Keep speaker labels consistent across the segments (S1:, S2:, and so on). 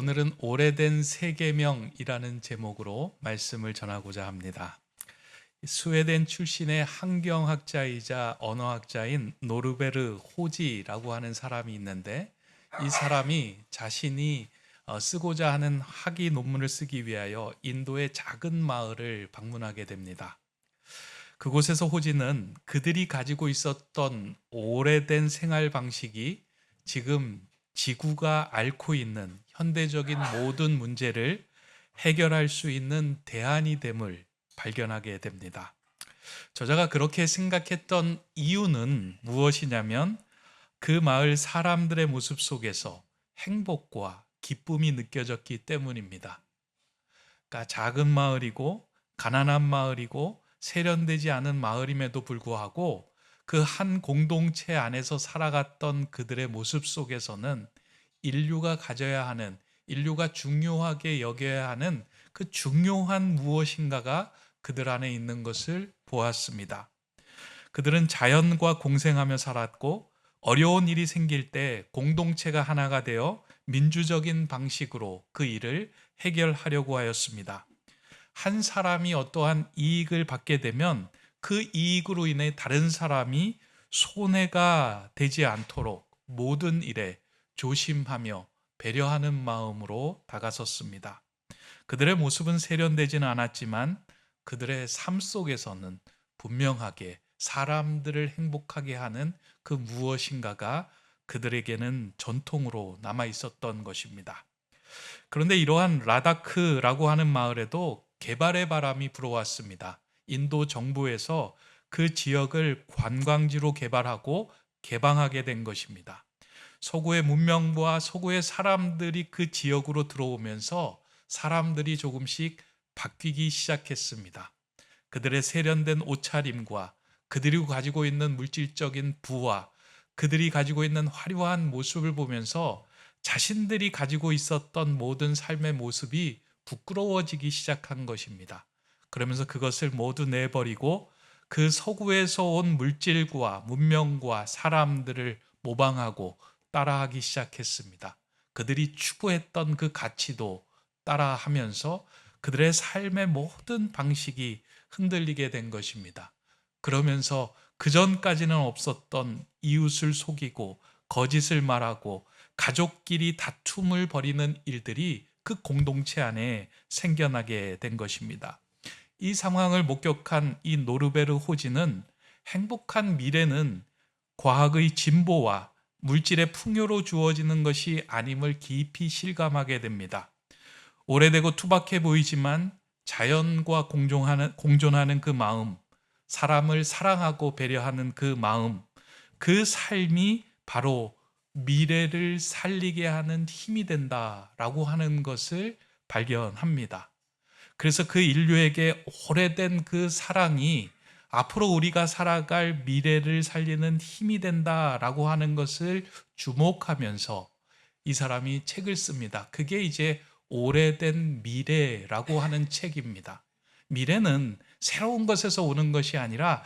S1: 오늘은 오래된 세계명이라는 제목으로 말씀을 전하고자 합니다. 스웨덴 출신의 환경학자이자 언어학자인 노르베르 호지라고 하는 사람이 있는데, 이 사람이 자신이 쓰고자 하는 학위 논문을 쓰기 위하여 인도의 작은 마을을 방문하게 됩니다. 그곳에서 호지는 그들이 가지고 있었던 오래된 생활 방식이 지금 지구가 앓고 있는 현대적인 모든 문제를 해결할 수 있는 대안이 됨을 발견하게 됩니다. 저자가 그렇게 생각했던 이유는 무엇이냐면, 그 마을 사람들의 모습 속에서 행복과 기쁨이 느껴졌기 때문입니다. 그러니까 작은 마을이고 가난한 마을이고 세련되지 않은 마을임에도 불구하고 그 한 공동체 안에서 살아갔던 그들의 모습 속에서는 인류가 가져야 하는, 인류가 중요하게 여겨야 하는 그 중요한 무엇인가가 그들 안에 있는 것을 보았습니다. 그들은 자연과 공생하며 살았고, 어려운 일이 생길 때 공동체가 하나가 되어 민주적인 방식으로 그 일을 해결하려고 하였습니다. 한 사람이 어떠한 이익을 받게 되면 그 이익으로 인해 다른 사람이 손해가 되지 않도록 모든 일에 조심하며 배려하는 마음으로 다가섰습니다. 그들의 모습은 세련되지는 않았지만 그들의 삶 속에서는 분명하게 사람들을 행복하게 하는 그 무엇인가가 그들에게는 전통으로 남아 있었던 것입니다. 그런데 이러한 라다크라고 하는 마을에도 개발의 바람이 불어왔습니다. 인도 정부에서 그 지역을 관광지로 개발하고 개방하게 된 것입니다. 서구의 문명과 서구의 사람들이 그 지역으로 들어오면서 사람들이 조금씩 바뀌기 시작했습니다. 그들의 세련된 옷차림과 그들이 가지고 있는 물질적인 부와 그들이 가지고 있는 화려한 모습을 보면서 자신들이 가지고 있었던 모든 삶의 모습이 부끄러워지기 시작한 것입니다. 그러면서 그것을 모두 내버리고 그 서구에서 온 물질과 문명과 사람들을 모방하고 따라하기 시작했습니다. 그들이 추구했던 그 가치도 따라하면서 그들의 삶의 모든 방식이 흔들리게 된 것입니다. 그러면서 그전까지는 없었던 이웃을 속이고 거짓을 말하고 가족끼리 다툼을 벌이는 일들이 그 공동체 안에 생겨나게 된 것입니다. 이 상황을 목격한 이 노르베르 호지는 행복한 미래는 과학의 진보와 물질의 풍요로 주어지는 것이 아님을 깊이 실감하게 됩니다. 오래되고 투박해 보이지만 자연과 공존하는 그 마음, 사람을 사랑하고 배려하는 그 마음, 그 삶이 바로 미래를 살리게 하는 힘이 된다라고 하는 것을 발견합니다. 그래서 그 인류에게 오래된 그 사랑이 앞으로 우리가 살아갈 미래를 살리는 힘이 된다라고 하는 것을 주목하면서 이 사람이 책을 씁니다. 그게 이제 오래된 미래라고 하는 책입니다. 미래는 새로운 것에서 오는 것이 아니라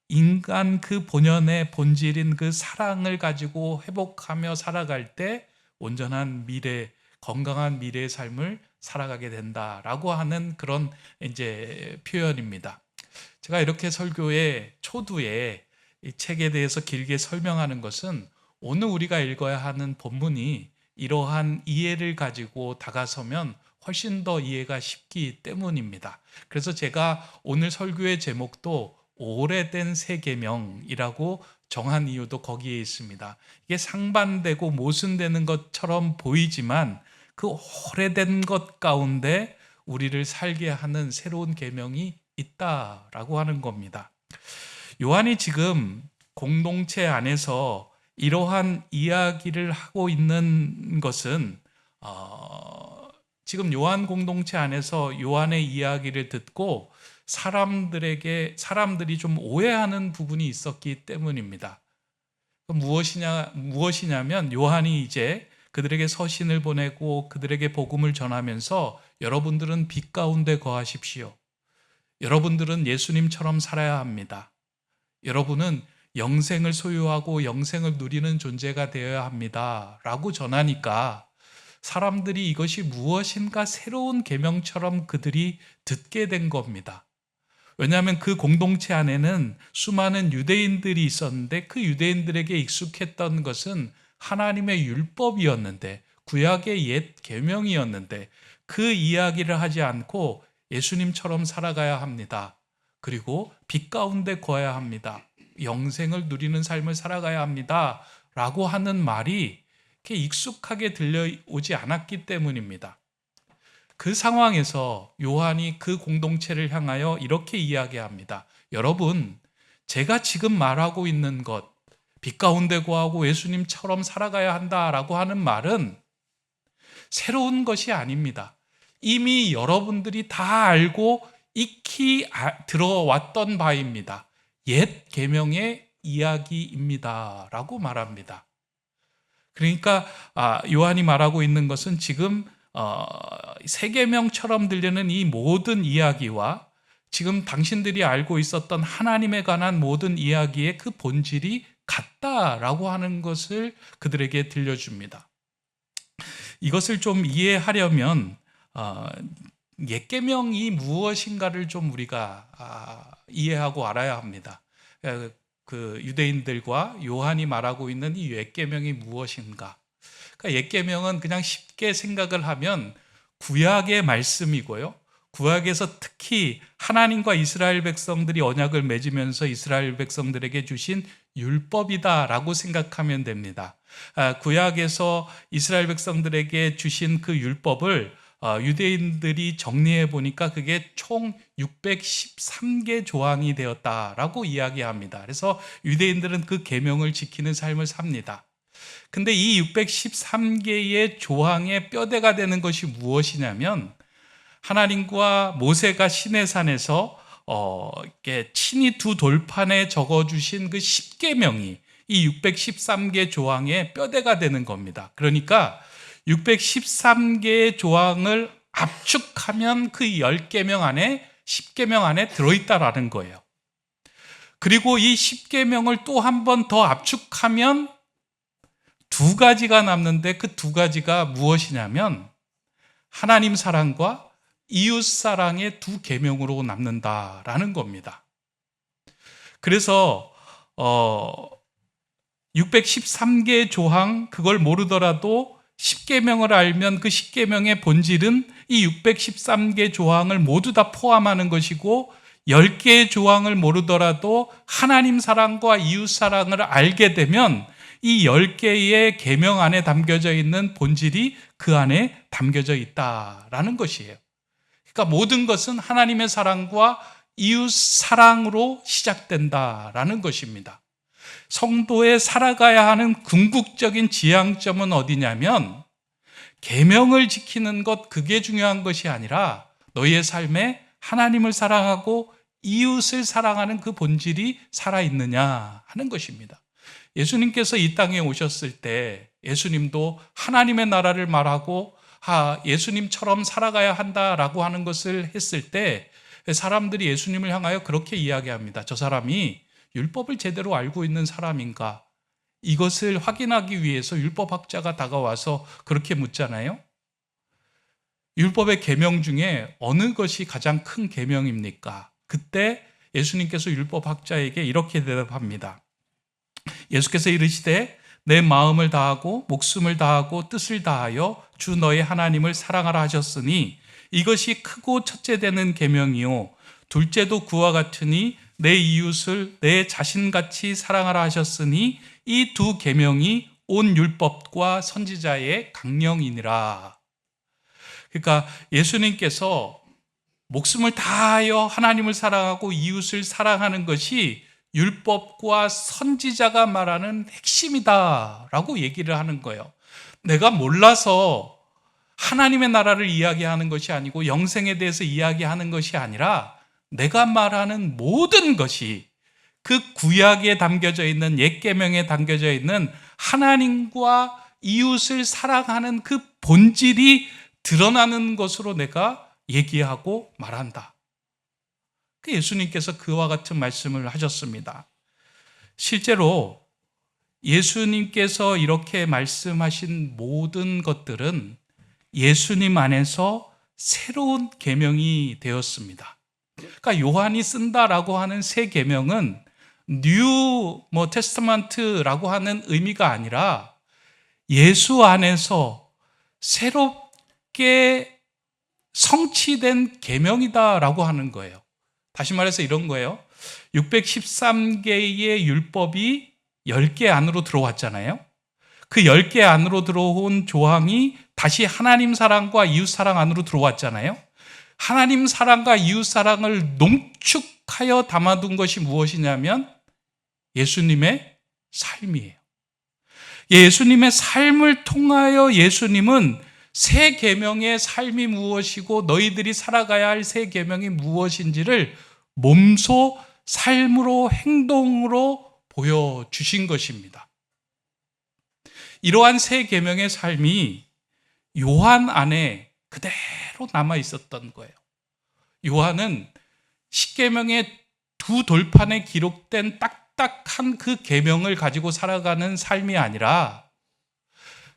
S1: 인간 그 본연의 본질인 그 사랑을 가지고 회복하며 살아갈 때 온전한 미래, 건강한 미래의 삶을 살아가게 된다라고 하는 그런 이제 표현입니다. 제가 이렇게 설교의 초두에 이 책에 대해서 길게 설명하는 것은 오늘 우리가 읽어야 하는 본문이 이러한 이해를 가지고 다가서면 훨씬 더 이해가 쉽기 때문입니다. 그래서 제가 오늘 설교의 제목도 오래된 세계명이라고 정한 이유도 거기에 있습니다. 이게 상반되고 모순되는 것처럼 보이지만 그 오래된 것 가운데 우리를 살게 하는 새로운 계명이 있다라고 하는 겁니다. 요한이 지금 공동체 안에서 이러한 이야기를 하고 있는 것은 지금 요한 공동체 안에서 요한의 이야기를 듣고 사람들이 좀 오해하는 부분이 있었기 때문입니다. 무엇이냐면 요한이 이제 그들에게 서신을 보내고 그들에게 복음을 전하면서 여러분들은 빛 가운데 거하십시오. 여러분들은 예수님처럼 살아야 합니다. 여러분은 영생을 소유하고 영생을 누리는 존재가 되어야 합니다. 라고 전하니까 사람들이 이것이 무엇인가 새로운 계명처럼 그들이 듣게 된 겁니다. 왜냐하면 그 공동체 안에는 수많은 유대인들이 있었는데 그 유대인들에게 익숙했던 것은 하나님의 율법이었는데, 구약의 옛 계명이었는데, 그 이야기를 하지 않고 예수님처럼 살아가야 합니다. 그리고 빛 가운데 거해야 합니다. 영생을 누리는 삶을 살아가야 합니다. 라고 하는 말이 이렇게 익숙하게 들려오지 않았기 때문입니다. 그 상황에서 요한이 그 공동체를 향하여 이렇게 이야기합니다. 여러분, 제가 지금 말하고 있는 것, 빛 가운데 거하고 예수님처럼 살아가야 한다라고 하는 말은 새로운 것이 아닙니다. 이미 여러분들이 다 알고 익히 들어왔던 바입니다. 옛 계명의 이야기입니다. 라고 말합니다. 그러니까 요한이 말하고 있는 것은 지금 새 계명처럼 들리는 이 모든 이야기와 지금 당신들이 알고 있었던 하나님에 관한 모든 이야기의 그 본질이 같다라고 하는 것을 그들에게 들려줍니다. 이것을 좀 이해하려면 옛 계명이 무엇인가를 좀 우리가 이해하고 알아야 합니다. 그 유대인들과 요한이 말하고 있는 이 옛 계명이 무엇인가? 그러니까 옛 계명은 그냥 쉽게 생각을 하면 구약의 말씀이고요. 구약에서 특히 하나님과 이스라엘 백성들이 언약을 맺으면서 이스라엘 백성들에게 주신 율법이다라고 생각하면 됩니다. 구약에서 이스라엘 백성들에게 주신 그 율법을 유대인들이 정리해 보니까 그게 총 613개 조항이 되었다라고 이야기합니다. 그래서 유대인들은 그 계명을 지키는 삶을 삽니다. 근데 이 613개의 조항의 뼈대가 되는 것이 무엇이냐면, 하나님과 모세가 시내산에서 이렇게 친히 두 돌판에 적어주신 그 10계명이 이 613개 조항의 뼈대가 되는 겁니다. 그러니까 613개의 조항을 압축하면 그 10계명 안에, 10계명 안에 들어있다라는 거예요. 그리고 이 10계명을 또 한 번 더 압축하면 두 가지가 남는데, 그 두 가지가 무엇이냐면 하나님 사랑과 이웃 사랑의 두 계명으로 남는다라는 겁니다. 그래서 613개 조항, 그걸 모르더라도 10계명을 알면 그 10계명의 본질은 이 613개 조항을 모두 다 포함하는 것이고, 10개의 조항을 모르더라도 하나님 사랑과 이웃 사랑을 알게 되면 이 10개의 계명 안에 담겨져 있는 본질이 그 안에 담겨져 있다라는 것이에요. 그러니까 모든 것은 하나님의 사랑과 이웃 사랑으로 시작된다라는 것입니다. 성도의 살아가야 하는 궁극적인 지향점은 어디냐면, 계명을 지키는 것, 그게 중요한 것이 아니라 너희의 삶에 하나님을 사랑하고 이웃을 사랑하는 그 본질이 살아있느냐 하는 것입니다. 예수님께서 이 땅에 오셨을 때 예수님도 하나님의 나라를 말하고 예수님처럼 살아가야 한다라고 하는 것을 했을 때 사람들이 예수님을 향하여 그렇게 이야기합니다. 저 사람이 율법을 제대로 알고 있는 사람인가? 이것을 확인하기 위해서 율법학자가 다가와서 그렇게 묻잖아요. 율법의 계명 중에 어느 것이 가장 큰 계명입니까? 그때 예수님께서 율법학자에게 이렇게 대답합니다. 예수께서 이르시되 내 마음을 다하고 목숨을 다하고 뜻을 다하여 주 너의 하나님을 사랑하라 하셨으니 이것이 크고 첫째 되는 계명이요 둘째도 그와 같으니 내 이웃을 내 자신같이 사랑하라 하셨으니 이 두 계명이 온 율법과 선지자의 강령이니라. 그러니까 예수님께서 목숨을 다하여 하나님을 사랑하고 이웃을 사랑하는 것이 율법과 선지자가 말하는 핵심이다라고 얘기를 하는 거예요. 내가 몰라서 하나님의 나라를 이야기하는 것이 아니고 영생에 대해서 이야기하는 것이 아니라 내가 말하는 모든 것이 그 구약에 담겨져 있는, 옛 계명에 담겨져 있는 하나님과 이웃을 사랑하는 그 본질이 드러나는 것으로 내가 얘기하고 말한다. 예수님께서 그와 같은 말씀을 하셨습니다. 실제로 예수님께서 이렇게 말씀하신 모든 것들은 예수님 안에서 새로운 계명이 되었습니다. 그러니까 요한이 쓴다라고 하는 새 계명은 뉴 테스타먼트라고 하는 의미가 아니라 예수 안에서 새롭게 성취된 계명이다라고 하는 거예요. 다시 말해서 이런 거예요. 613개의 율법이 10개 안으로 들어왔잖아요. 그 10개 안으로 들어온 조항이 다시 하나님 사랑과 이웃 사랑 안으로 들어왔잖아요. 하나님 사랑과 이웃 사랑을 농축하여 담아둔 것이 무엇이냐면 예수님의 삶이에요. 예수님의 삶을 통하여 예수님은 새 계명의 삶이 무엇이고 너희들이 살아가야 할 새 계명이 무엇인지를 몸소 삶으로 행동으로 보여주신 것입니다. 이러한 새 계명의 삶이 요한 안에 그대로 남아 있었던 거예요. 요한은 십계명의 두 돌판에 기록된 딱딱한 그 계명을 가지고 살아가는 삶이 아니라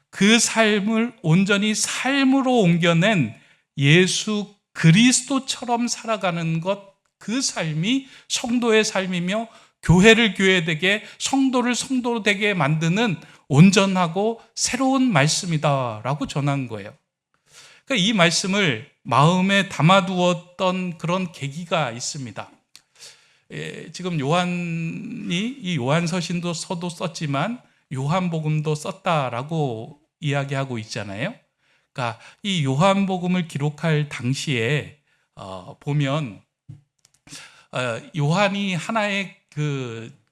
S1: 그 삶을 온전히 삶으로 옮겨낸 예수 그리스도처럼 살아가는 것, 그 삶이 성도의 삶이며 교회를 교회되게, 성도를 성도로 되게 만드는 온전하고 새로운 말씀이다라고 전한 거예요. 그러니까 이 말씀을 마음에 담아두었던 그런 계기가 있습니다. 지금 요한이 이 요한서신도 서도 썼지만 요한복음도 썼다라고 이야기하고 있잖아요. 그러니까 이 요한복음을 기록할 당시에 보면 요한이 하나의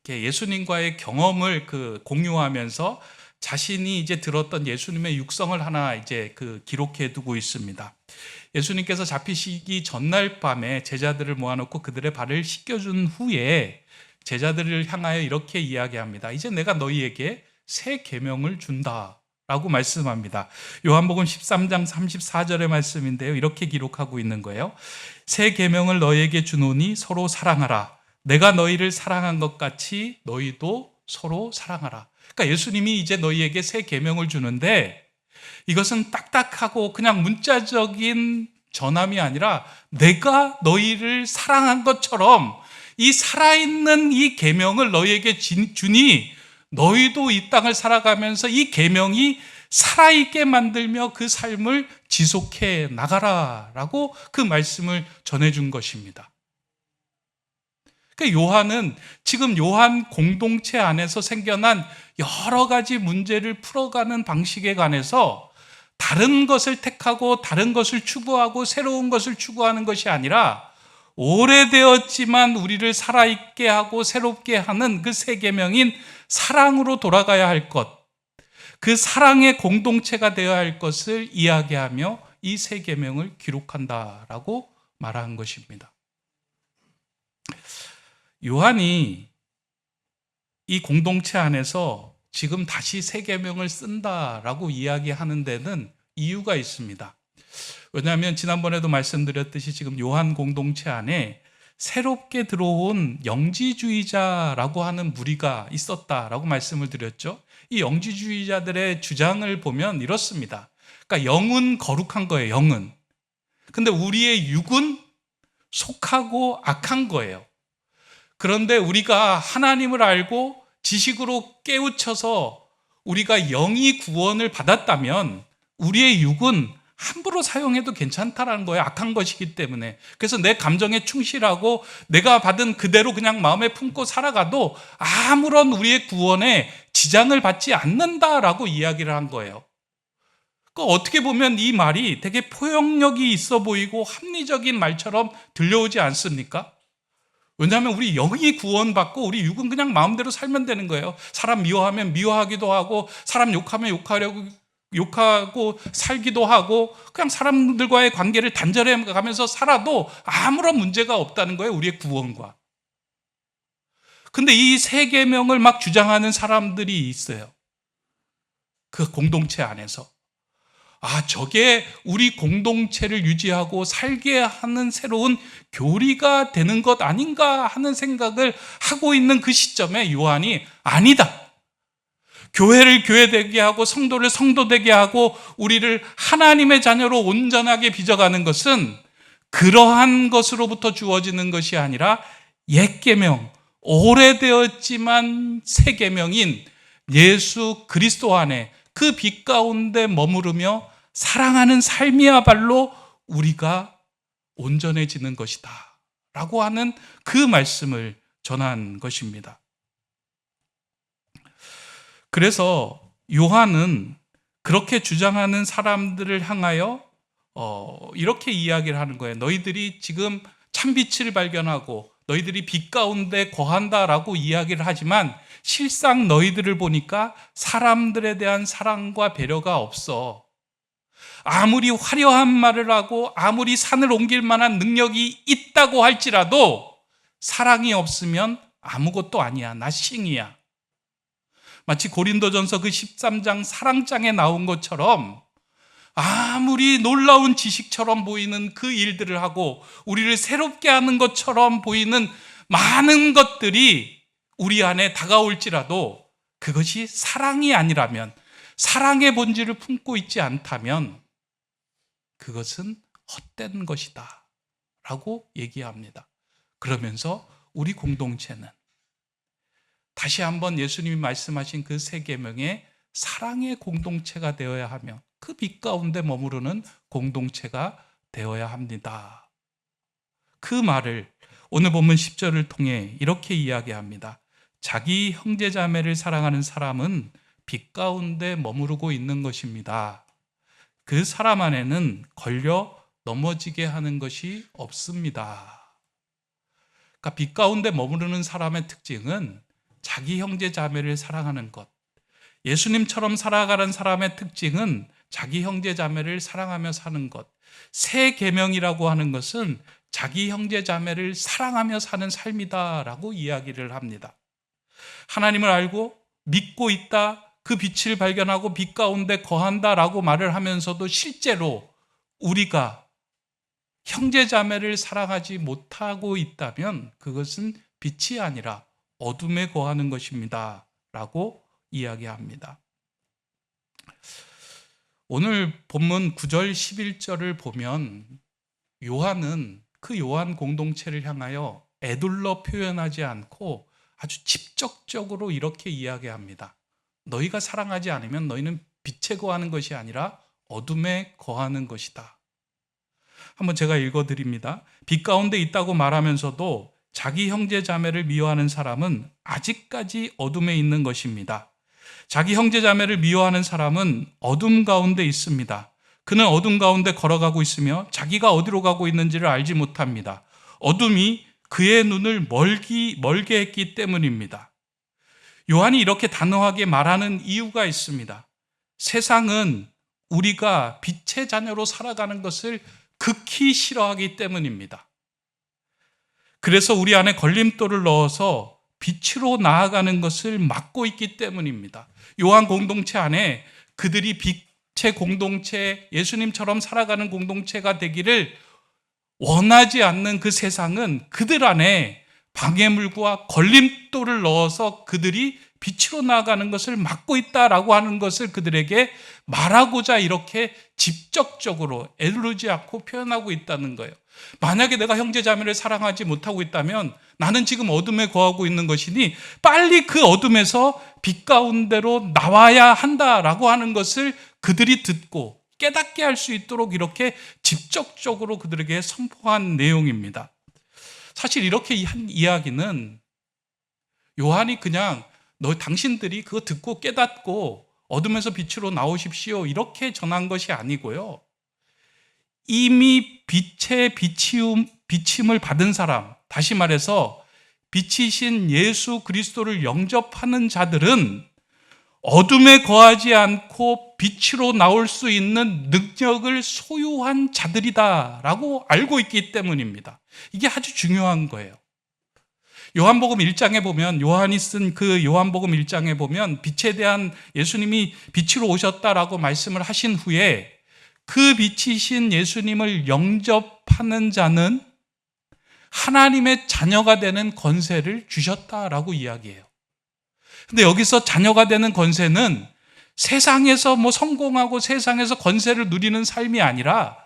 S1: 예수님과의 경험을 공유하면서 자신이 이제 들었던 예수님의 육성을 하나 이제 기록해 두고 있습니다. 예수님께서 잡히시기 전날 밤에 제자들을 모아놓고 그들의 발을 씻겨준 후에 제자들을 향하여 이렇게 이야기합니다. 이제 내가 너희에게 새 계명을 준다라고 말씀합니다. 요한복음 13장 34절의 말씀인데요. 이렇게 기록하고 있는 거예요. 새 계명을 너희에게 주노니 서로 사랑하라. 내가 너희를 사랑한 것 같이 너희도 서로 사랑하라. 그러니까 예수님이 이제 너희에게 새 계명을 주는데 이것은 딱딱하고 그냥 문자적인 전함이 아니라 내가 너희를 사랑한 것처럼 이 살아있는 이 계명을 너희에게 주니 너희도 이 땅을 살아가면서 이 계명이 살아있게 만들며 그 삶을 지속해 나가라라고 그 말씀을 전해준 것입니다. 그러니까 요한은 지금 요한 공동체 안에서 생겨난 여러 가지 문제를 풀어가는 방식에 관해서 다른 것을 택하고 다른 것을 추구하고 새로운 것을 추구하는 것이 아니라 오래되었지만 우리를 살아있게 하고 새롭게 하는 그 새 계명인 사랑으로 돌아가야 할 것, 그 사랑의 공동체가 되어야 할 것을 이야기하며 이 새 계명을 기록한다라고 말한 것입니다. 요한이 이 공동체 안에서 지금 다시 새 계명을 쓴다라고 이야기하는 데는 이유가 있습니다. 왜냐하면 지난번에도 말씀드렸듯이 지금 요한 공동체 안에 새롭게 들어온 영지주의자라고 하는 무리가 있었다라고 말씀을 드렸죠. 이 영지주의자들의 주장을 보면 이렇습니다. 그러니까 영은 거룩한 거예요. 영은. 근데 우리의 육은 속하고 악한 거예요. 그런데 우리가 하나님을 알고 지식으로 깨우쳐서 우리가 영이 구원을 받았다면 우리의 육은 함부로 사용해도 괜찮다라는 거예요. 악한 것이기 때문에. 그래서 내 감정에 충실하고 내가 받은 그대로 그냥 마음에 품고 살아가도 아무런 우리의 구원에 지장을 받지 않는다라고 이야기를 한 거예요. 어떻게 보면 이 말이 되게 포용력이 있어 보이고 합리적인 말처럼 들려오지 않습니까? 왜냐하면 우리 영이 구원받고 우리 육은 그냥 마음대로 살면 되는 거예요. 사람 미워하면 미워하기도 하고 사람 욕하면 욕하고 살기도 하고 그냥 사람들과의 관계를 단절해 가면서 살아도 아무런 문제가 없다는 거예요. 우리의 구원과. 근데 이 새 계명을 막 주장하는 사람들이 있어요. 그 공동체 안에서. 저게 우리 공동체를 유지하고 살게 하는 새로운 교리가 되는 것 아닌가 하는 생각을 하고 있는 그 시점에 요한이 아니다. 교회를 교회되게 하고 성도를 성도되게 하고 우리를 하나님의 자녀로 온전하게 빚어가는 것은 그러한 것으로부터 주어지는 것이 아니라 옛 계명, 오래되었지만 새 계명인 예수 그리스도 안에 그 빛 가운데 머무르며 사랑하는 삶이야말로 우리가 온전해지는 것이다 라고 하는 그 말씀을 전한 것입니다. 그래서 요한은 그렇게 주장하는 사람들을 향하여 이렇게 이야기를 하는 거예요. 너희들이 지금 참빛을 발견하고 너희들이 빛 가운데 거한다라고 이야기를 하지만 실상 너희들을 보니까 사람들에 대한 사랑과 배려가 없어. 아무리 화려한 말을 하고 아무리 산을 옮길 만한 능력이 있다고 할지라도 사랑이 없으면 아무것도 아니야. 나싱이야. 마치 고린도전서 그 13장 사랑장에 나온 것처럼 아무리 놀라운 지식처럼 보이는 그 일들을 하고 우리를 새롭게 하는 것처럼 보이는 많은 것들이 우리 안에 다가올지라도 그것이 사랑이 아니라면, 사랑의 본질을 품고 있지 않다면 그것은 헛된 것이다 라고 얘기합니다. 그러면서 우리 공동체는 다시 한번 예수님이 말씀하신 그 세 계명의 사랑의 공동체가 되어야 하며 그 빛 가운데 머무르는 공동체가 되어야 합니다. 그 말을 오늘 본문 10절을 통해 이렇게 이야기합니다. 자기 형제자매를 사랑하는 사람은 빛 가운데 머무르고 있는 것입니다. 그 사람 안에는 걸려 넘어지게 하는 것이 없습니다. 그러니까 빛 가운데 머무르는 사람의 특징은 자기 형제자매를 사랑하는 것, 예수님처럼 살아가는 사람의 특징은 자기 형제자매를 사랑하며 사는 것. 새 계명이라고 하는 것은 자기 형제자매를 사랑하며 사는 삶이다라고 이야기를 합니다. 하나님을 알고 믿고 있다, 그 빛을 발견하고 빛 가운데 거한다라고 말을 하면서도 실제로 우리가 형제자매를 사랑하지 못하고 있다면 그것은 빛이 아니라 어둠에 거하는 것입니다 라고 이야기합니다. 오늘 본문 9절 11절을 보면 요한은 그 요한 공동체를 향하여 에둘러 표현하지 않고 아주 직접적으로 이렇게 이야기합니다. 너희가 사랑하지 않으면 너희는 빛에 거하는 것이 아니라 어둠에 거하는 것이다. 한번 제가 읽어드립니다. 빛 가운데 있다고 말하면서도 자기 형제 자매를 미워하는 사람은 아직까지 어둠에 있는 것입니다. 자기 형제 자매를 미워하는 사람은 어둠 가운데 있습니다. 그는 어둠 가운데 걸어가고 있으며 자기가 어디로 가고 있는지를 알지 못합니다. 어둠이 그의 눈을 멀게 했기 때문입니다. 요한이 이렇게 단호하게 말하는 이유가 있습니다. 세상은 우리가 빛의 자녀로 살아가는 것을 극히 싫어하기 때문입니다. 그래서 우리 안에 걸림돌을 넣어서 빛으로 나아가는 것을 막고 있기 때문입니다. 요한 공동체 안에 그들이 빛의 공동체, 예수님처럼 살아가는 공동체가 되기를 원하지 않는 그 세상은 그들 안에 방해물과 걸림돌을 넣어서 그들이 빛으로 나아가는 것을 막고 있다라고 하는 것을 그들에게 말하고자 이렇게 직접적으로 애누르지 않고 표현하고 있다는 거예요. 만약에 내가 형제자매를 사랑하지 못하고 있다면 나는 지금 어둠에 거하고 있는 것이니 빨리 그 어둠에서 빛 가운데로 나와야 한다라고 하는 것을 그들이 듣고 깨닫게 할 수 있도록 이렇게 직접적으로 그들에게 선포한 내용입니다. 사실 이렇게 한 이야기는 요한이 그냥 당신들이 그거 듣고 깨닫고 어둠에서 빛으로 나오십시오 이렇게 전한 것이 아니고요. 이미 빛의 비침을 받은 사람, 다시 말해서 빛이신 예수 그리스도를 영접하는 자들은 어둠에 거하지 않고 빛으로 나올 수 있는 능력을 소유한 자들이다라고 알고 있기 때문입니다. 이게 아주 중요한 거예요. 요한복음 1장에 보면, 요한이 쓴 그 요한복음 1장에 보면 빛에 대한 예수님이 빛으로 오셨다라고 말씀을 하신 후에 그 빛이신 예수님을 영접하는 자는 하나님의 자녀가 되는 권세를 주셨다라고 이야기해요. 근데 여기서 자녀가 되는 권세는 세상에서 뭐 성공하고 세상에서 권세를 누리는 삶이 아니라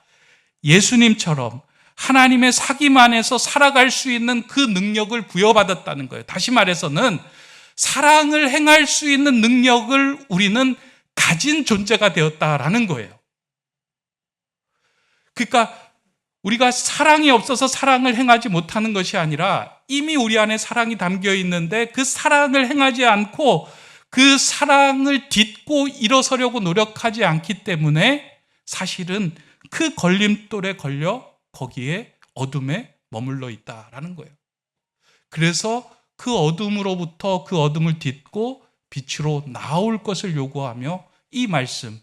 S1: 예수님처럼 하나님의 사귐 안에서 살아갈 수 있는 그 능력을 부여받았다는 거예요. 다시 말해서는 사랑을 행할 수 있는 능력을 우리는 가진 존재가 되었다라는 거예요. 그러니까 우리가 사랑이 없어서 사랑을 행하지 못하는 것이 아니라 이미 우리 안에 사랑이 담겨 있는데 그 사랑을 행하지 않고 그 사랑을 딛고 일어서려고 노력하지 않기 때문에 사실은 그 걸림돌에 걸려 거기에 어둠에 머물러 있다라는 거예요. 그래서 그 어둠으로부터 그 어둠을 딛고 빛으로 나올 것을 요구하며 이 말씀,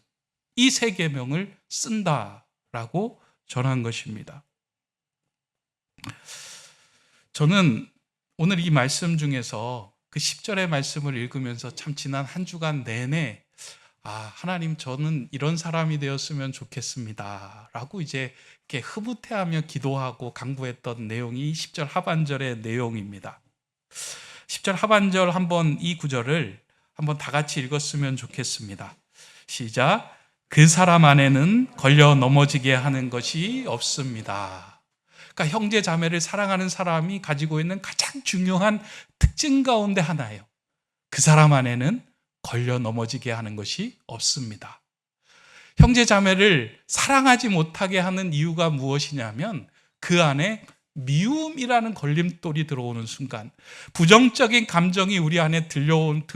S1: 이 세 계명을 쓴다라고 전한 것입니다. 저는 오늘 이 말씀 중에서 그 10절의 말씀을 읽으면서 참 지난 한 주간 내내 하나님, 저는 이런 사람이 되었으면 좋겠습니다 라고 이제 이렇게 흐뭇해하며 기도하고 간구했던 내용이 10절 하반절의 내용입니다. 10절 하반절 한번 이 구절을 한번 다 같이 읽었으면 좋겠습니다. 시작. 그 사람 안에는 걸려 넘어지게 하는 것이 없습니다. 그러니까 형제 자매를 사랑하는 사람이 가지고 있는 가장 중요한 특징 가운데 하나예요. 그 사람 안에는 걸려 넘어지게 하는 것이 없습니다. 형제 자매를 사랑하지 못하게 하는 이유가 무엇이냐면 그 안에 미움이라는 걸림돌이 들어오는 순간, 부정적인 감정이 우리 안에 들어오는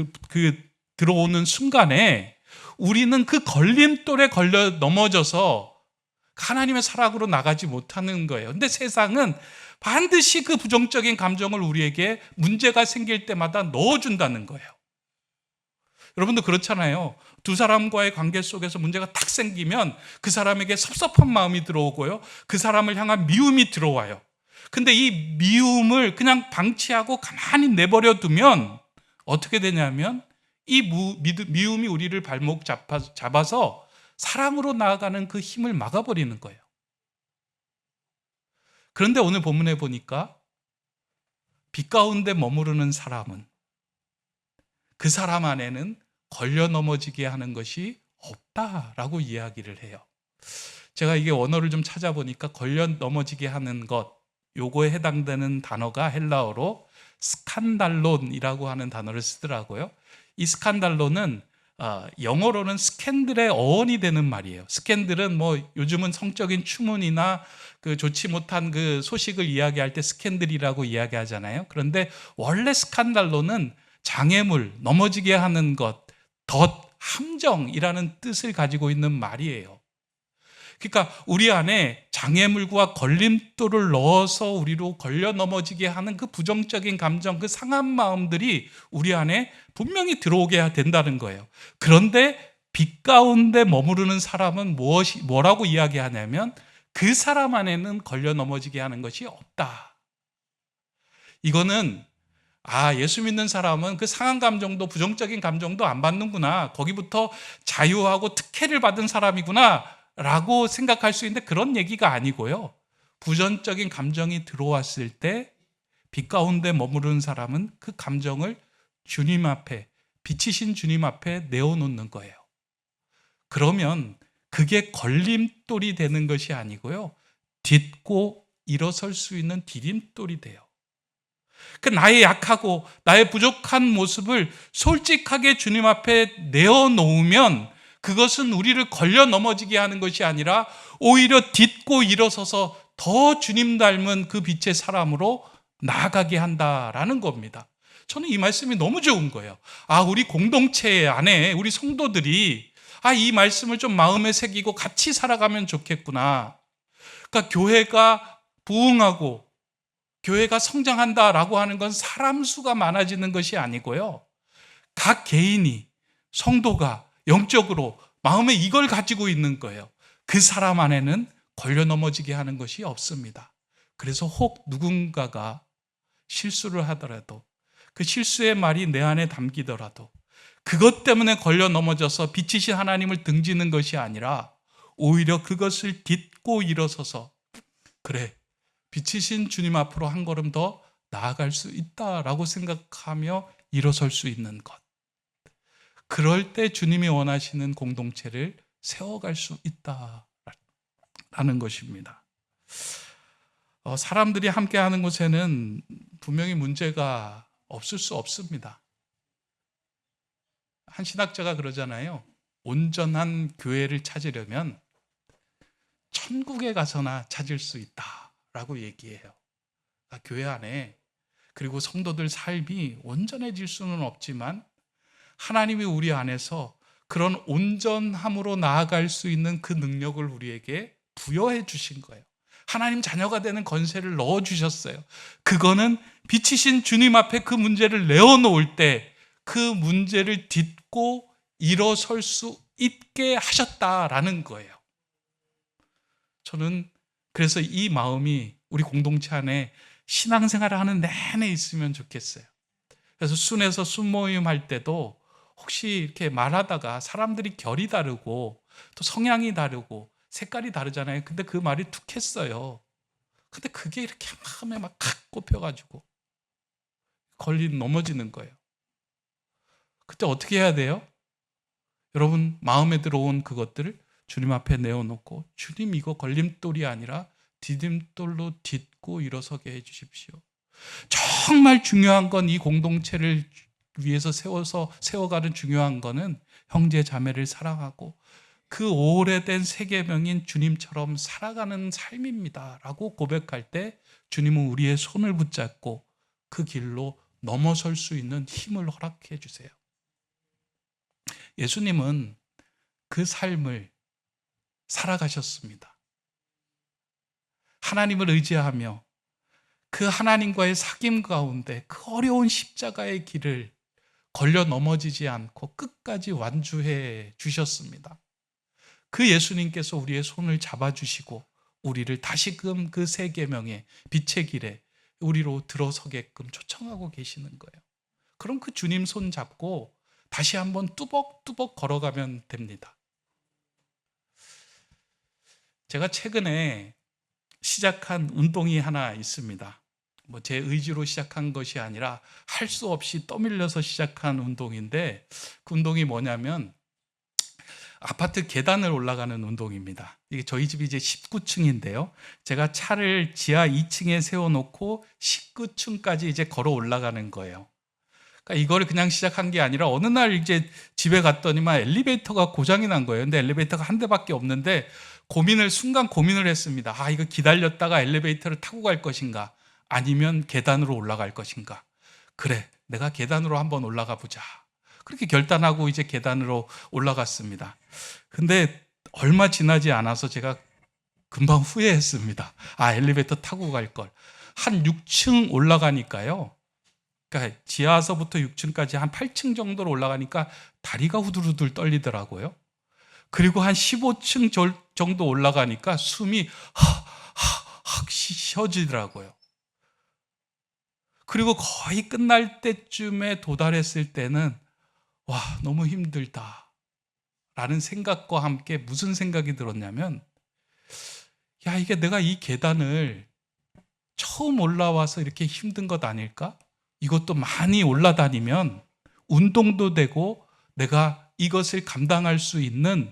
S1: 순간에 우리는 그 걸림돌에 걸려 넘어져서 하나님의 사랑으로 나가지 못하는 거예요. 근데 세상은 반드시 그 부정적인 감정을 우리에게 문제가 생길 때마다 넣어준다는 거예요. 여러분도 그렇잖아요. 두 사람과의 관계 속에서 문제가 탁 생기면 그 사람에게 섭섭한 마음이 들어오고요, 그 사람을 향한 미움이 들어와요. 근데 이 미움을 그냥 방치하고 가만히 내버려 두면 어떻게 되냐면 이 미움이 우리를 발목 잡아서 사랑으로 나아가는 그 힘을 막아버리는 거예요. 그런데 오늘 본문에 보니까 빛 가운데 머무르는 사람은 그 사람 안에는 걸려 넘어지게 하는 것이 없다라고 이야기를 해요. 제가 이게 원어를 좀 찾아보니까 걸려 넘어지게 하는 것, 요거에 해당되는 단어가 헬라어로 스칸달론이라고 하는 단어를 쓰더라고요. 이 스칸달론은 영어로는 스캔들의 어원이 되는 말이에요. 스캔들은 뭐 요즘은 성적인 추문이나 그 좋지 못한 그 소식을 이야기할 때 스캔들이라고 이야기하잖아요. 그런데 원래 스칸달론은 장애물, 넘어지게 하는 것, 덫, 함정이라는 뜻을 가지고 있는 말이에요. 그러니까 우리 안에 장애물과 걸림돌을 넣어서 우리로 걸려 넘어지게 하는 그 부정적인 감정, 그 상한 마음들이 우리 안에 분명히 들어오게 된다는 거예요. 그런데 빛 가운데 머무르는 사람은 뭐라고 이야기하냐면 그 사람 안에는 걸려 넘어지게 하는 것이 없다. 이거는 예수 믿는 사람은 그 상한 감정도 부정적인 감정도 안 받는구나, 거기부터 자유하고 특혜를 받은 사람이구나 라고 생각할 수 있는데 그런 얘기가 아니고요, 부정적인 감정이 들어왔을 때 빛 가운데 머무르는 사람은 그 감정을 주님 앞에, 빛이신 주님 앞에 내어놓는 거예요. 그러면 그게 걸림돌이 되는 것이 아니고요, 딛고 일어설 수 있는 디딤돌이 돼요. 그 나의 약하고 나의 부족한 모습을 솔직하게 주님 앞에 내어놓으면 그것은 우리를 걸려 넘어지게 하는 것이 아니라 오히려 딛고 일어서서 더 주님 닮은 그 빛의 사람으로 나아가게 한다라는 겁니다. 저는 이 말씀이 너무 좋은 거예요. 우리 공동체 안에 우리 성도들이 이 말씀을 좀 마음에 새기고 같이 살아가면 좋겠구나. 그러니까 교회가 부흥하고 교회가 성장한다라고 하는 건 사람 수가 많아지는 것이 아니고요, 각 개인이, 성도가 영적으로 마음에 이걸 가지고 있는 거예요. 그 사람 안에는 걸려 넘어지게 하는 것이 없습니다. 그래서 혹 누군가가 실수를 하더라도, 그 실수의 말이 내 안에 담기더라도 그것 때문에 걸려 넘어져서 빛이신 하나님을 등지는 것이 아니라 오히려 그것을 딛고 일어서서 그래, 빛이신 주님 앞으로 한 걸음 더 나아갈 수 있다라고 생각하며 일어설 수 있는 것, 그럴 때 주님이 원하시는 공동체를 세워갈 수 있다라는 것입니다. 사람들이 함께하는 곳에는 분명히 문제가 없을 수 없습니다. 한 신학자가 그러잖아요. 온전한 교회를 찾으려면 천국에 가서나 찾을 수 있다라고 얘기해요. 교회 안에, 그리고 성도들 삶이 온전해질 수는 없지만 하나님이 우리 안에서 그런 온전함으로 나아갈 수 있는 그 능력을 우리에게 부여해 주신 거예요. 하나님 자녀가 되는 권세를 넣어주셨어요. 그거는 빛이신 주님 앞에 그 문제를 내어놓을 때 그 문제를 딛고 일어설 수 있게 하셨다라는 거예요. 저는 그래서 이 마음이 우리 공동체 안에 신앙생활을 하는 내내 있으면 좋겠어요. 그래서 순에서 순모임 할 때도 혹시 이렇게 말하다가 사람들이 결이 다르고 또 성향이 다르고 색깔이 다르잖아요. 근데 그 말이 툭 했어요. 근데 그게 이렇게 마음에 막 꼽혀가지고 넘어지는 거예요. 그때 어떻게 해야 돼요? 여러분, 마음에 들어온 그것들을 주님 앞에 내어놓고, 주님, 이거 걸림돌이 아니라 디딤돌로 딛고 일어서게 해주십시오. 정말 중요한 건, 이 공동체를 위해서 세워가는 중요한 거는 형제 자매를 사랑하고 그 오래된 세계명인 주님처럼 살아가는 삶입니다 라고 고백할 때 주님은 우리의 손을 붙잡고 그 길로 넘어설 수 있는 힘을 허락해 주세요. 예수님은 그 삶을 살아가셨습니다. 하나님을 의지하며 그 하나님과의 사귐 가운데 그 어려운 십자가의 길을 걸려 넘어지지 않고 끝까지 완주해 주셨습니다. 그 예수님께서 우리의 손을 잡아주시고 우리를 다시금 그 세 계명의 빛의 길에 우리로 들어서게끔 초청하고 계시는 거예요. 그럼 그 주님 손 잡고 다시 한번 뚜벅뚜벅 걸어가면 됩니다. 제가 최근에 시작한 운동이 하나 있습니다. 제 의지로 시작한 것이 아니라 할 수 없이 떠밀려서 시작한 운동인데, 그 운동이 뭐냐면 아파트 계단을 올라가는 운동입니다. 이게 저희 집이 이제 19층인데요. 제가 차를 지하 2층에 세워놓고 19층까지 이제 걸어 올라가는 거예요. 그러니까 이거를 그냥 시작한 게 아니라 어느 날 이제 집에 갔더니만 엘리베이터가 고장이 난 거예요. 근데 엘리베이터가 한 대밖에 없는데 순간 고민을 했습니다. 이거 기다렸다가 엘리베이터를 타고 갈 것인가? 아니면 계단으로 올라갈 것인가? 그래, 내가 계단으로 한번 올라가 보자. 그렇게 결단하고 이제 계단으로 올라갔습니다. 근데 얼마 지나지 않아서 제가 금방 후회했습니다. 엘리베이터 타고 갈 걸. 한 6층 올라가니까요. 그러니까 지하서부터 6층까지 한 8층 정도로 올라가니까 다리가 후들후들 떨리더라고요. 그리고 한 15층 정도 올라가니까 숨이 확 쉬어지더라고요. 그리고 거의 끝날 때쯤에 도달했을 때는 너무 힘들다 라는 생각과 함께 무슨 생각이 들었냐면, 이게 내가 이 계단을 처음 올라와서 이렇게 힘든 것 아닐까? 이것도 많이 올라다니면 운동도 되고 내가 이것을 감당할 수 있는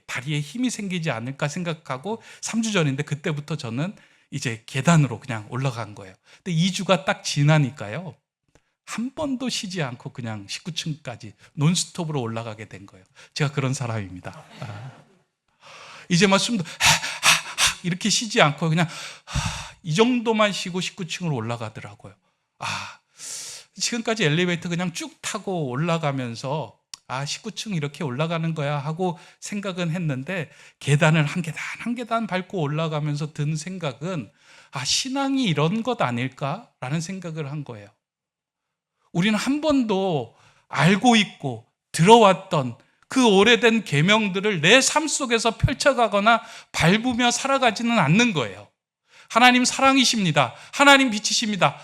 S1: 다리에 힘이 생기지 않을까 생각하고 3주 전인데 그때부터 저는 이제 계단으로 그냥 올라간 거예요. 근데 2주가 딱 지나니까요, 한 번도 쉬지 않고 그냥 19층까지 논스톱으로 올라가게 된 거예요. 제가 그런 사람입니다. 이제 막 숨도 이렇게 쉬지 않고 그냥 이 정도만 쉬고 19층으로 올라가더라고요. 지금까지 엘리베이터 그냥 쭉 타고 올라가면서 19층 이렇게 올라가는 거야 하고 생각은 했는데, 계단을 한 계단 한 계단 밟고 올라가면서 든 생각은 신앙이 이런 것 아닐까라는 생각을 한 거예요. 우리는 한 번도 알고 있고 들어왔던 그 오래된 계명들을 내 삶 속에서 펼쳐가거나 밟으며 살아가지는 않는 거예요. 하나님 사랑이십니다. 하나님 빛이십니다.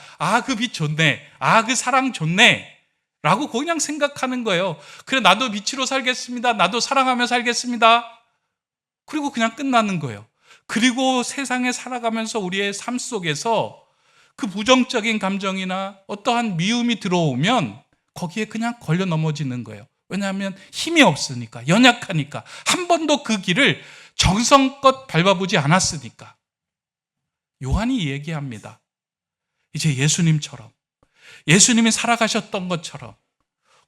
S1: 그 빛 좋네. 그 사랑 좋네. 라고 그냥 생각하는 거예요. 그래, 나도 빛으로 살겠습니다. 나도 사랑하며 살겠습니다. 그리고 그냥 끝나는 거예요. 그리고 세상에 살아가면서 우리의 삶 속에서 그 부정적인 감정이나 어떠한 미움이 들어오면 거기에 그냥 걸려 넘어지는 거예요. 왜냐하면 힘이 없으니까, 연약하니까, 한 번도 그 길을 정성껏 밟아보지 않았으니까. 요한이 얘기합니다. 이제 예수님처럼, 예수님이 살아가셨던 것처럼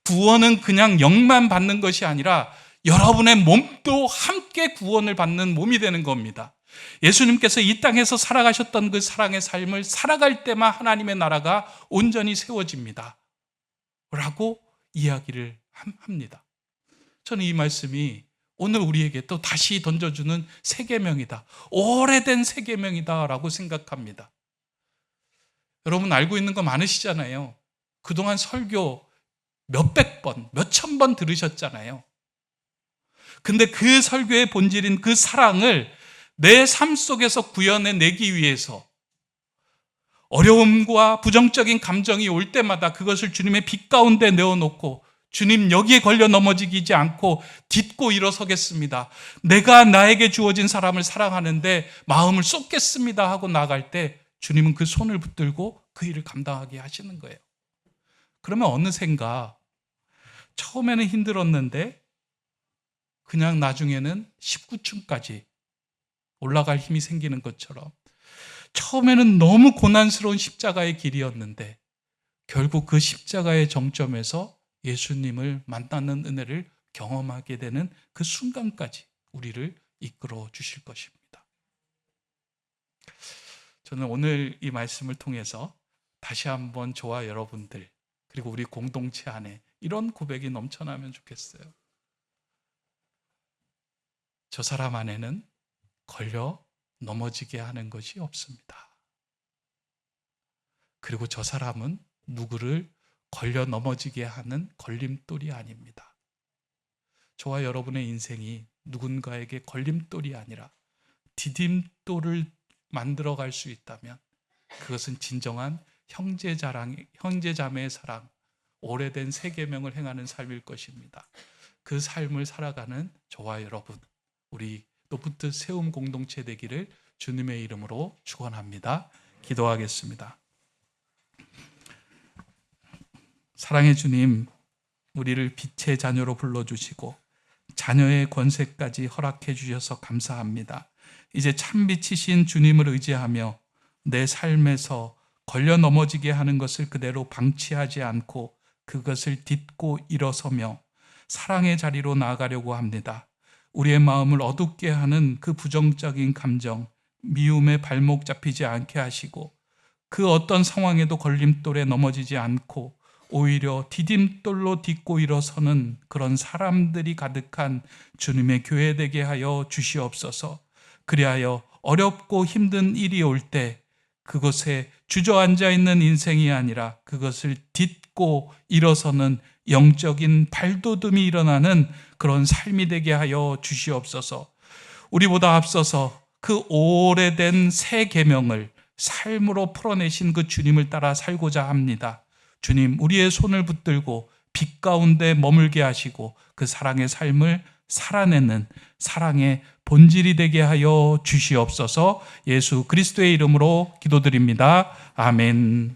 S1: 구원은 그냥 영만 받는 것이 아니라 여러분의 몸도 함께 구원을 받는 몸이 되는 겁니다. 예수님께서 이 땅에서 살아가셨던 그 사랑의 삶을 살아갈 때만 하나님의 나라가 온전히 세워집니다 라고 이야기를 합니다. 저는 이 말씀이 오늘 우리에게 또 다시 던져주는 세계명이다, 오래된 세계명이다 라고 생각합니다. 여러분 알고 있는 거 많으시잖아요. 그동안 설교 몇백 번, 몇천 번 들으셨잖아요. 근데 그 설교의 본질인 그 사랑을 내 삶 속에서 구현해내기 위해서 어려움과 부정적인 감정이 올 때마다 그것을 주님의 빛 가운데 내어놓고, 주님 여기에 걸려 넘어지지 않고 딛고 일어서겠습니다, 내가 나에게 주어진 사람을 사랑하는데 마음을 쏟겠습니다 하고 나갈 때 주님은 그 손을 붙들고 그 일을 감당하게 하시는 거예요. 그러면 어느샌가 처음에는 힘들었는데 그냥 나중에는 19층까지 올라갈 힘이 생기는 것처럼, 처음에는 너무 고난스러운 십자가의 길이었는데 결국 그 십자가의 정점에서 예수님을 만나는 은혜를 경험하게 되는 그 순간까지 우리를 이끌어 주실 것입니다. 저는 오늘 이 말씀을 통해서 다시 한번 저와 여러분들, 그리고 우리 공동체 안에 이런 고백이 넘쳐나면 좋겠어요. 저 사람 안에는 걸려 넘어지게 하는 것이 없습니다. 그리고 저 사람은 누구를 걸려 넘어지게 하는 걸림돌이 아닙니다. 저와 여러분의 인생이 누군가에게 걸림돌이 아니라 디딤돌을 만들어갈 수 있다면 그것은 진정한 형제자매의 사랑, 오래된 세계명을 행하는 삶일 것입니다. 그 삶을 살아가는 저와 여러분, 우리 노프트 세움 공동체 되기를 주님의 이름으로 축원합니다. 기도하겠습니다. 사랑의 주님, 우리를 빛의 자녀로 불러주시고 자녀의 권세까지 허락해 주셔서 감사합니다. 이제 참빛이신 주님을 의지하며 내 삶에서 걸려 넘어지게 하는 것을 그대로 방치하지 않고 그것을 딛고 일어서며 사랑의 자리로 나아가려고 합니다. 우리의 마음을 어둡게 하는 그 부정적인 감정, 미움에 발목 잡히지 않게 하시고 그 어떤 상황에도 걸림돌에 넘어지지 않고 오히려 디딤돌로 딛고 일어서는 그런 사람들이 가득한 주님의 교회 되게 하여 주시옵소서. 그리하여 어렵고 힘든 일이 올 때 그것에 주저앉아 있는 인생이 아니라 그것을 딛고 일어서는 영적인 발돋움이 일어나는 그런 삶이 되게 하여 주시옵소서. 우리보다 앞서서 그 오래된 새 계명을 삶으로 풀어내신 그 주님을 따라 살고자 합니다. 주님, 우리의 손을 붙들고 빛 가운데 머물게 하시고 그 사랑의 삶을 살아내는 사랑의 본질이 되게 하여 주시옵소서. 예수 그리스도의 이름으로 기도드립니다. 아멘.